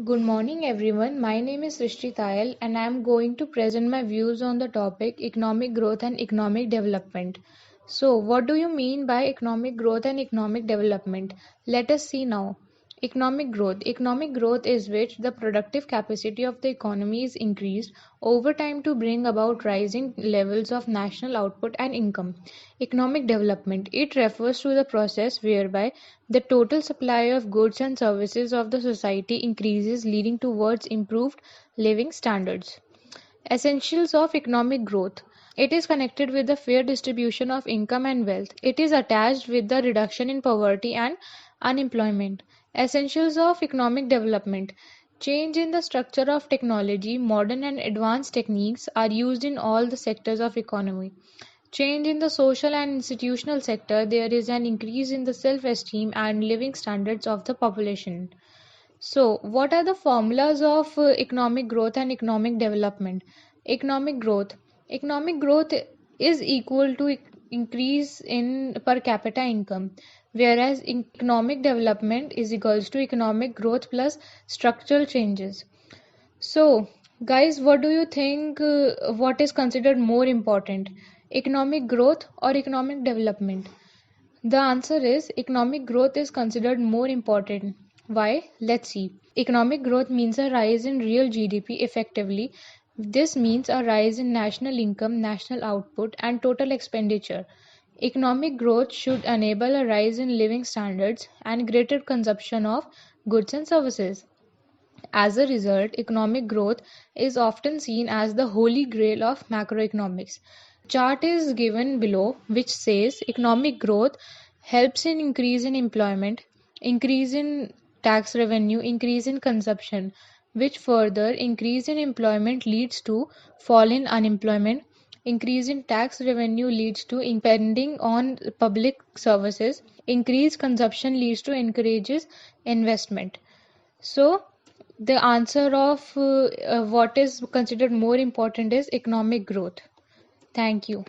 Good morning, everyone. My name is Srishti Tayal, and I am going to present my views on the topic economic growth and economic development. So, what do you mean by economic growth and economic development? Let us see now. Economic growth. Economic growth is which the productive capacity of the economy is increased over time to bring about rising levels of national output and income. Economic development. It refers to the process whereby the total supply of goods and services of the society increases, leading towards improved living standards. Essentials of economic growth. It is connected with the fair distribution of income and wealth. It is attached with the reduction in poverty and unemployment. Essentials of economic development. Change in the structure of technology, modern and advanced techniques are used in all the sectors of economy. Change in the social and institutional sector, there is an increase in the self-esteem and living standards of the population. So, what are the formulas of economic growth and economic development? Economic growth. Economic growth is equal to increase in per capita income, whereas economic development is equals to economic growth plus structural changes. So, guys, what do you think? What is considered more important, economic growth or economic development? The answer is economic growth is considered more important. Why? Let's see. Economic growth means a rise in real GDP effectively. This means a rise in national income, national output, and total expenditure. Economic growth should enable a rise in living standards and greater consumption of goods and services. As a result, economic growth is often seen as the holy grail of macroeconomics. Chart is given below which says economic growth helps in increase in employment, increase in tax revenue, increase in consumption, which further increase in employment leads to fall in unemployment, increase in tax revenue leads to spending on public services, increased consumption leads to encourages investment. So the answer of what is considered more important is economic growth. Thank you.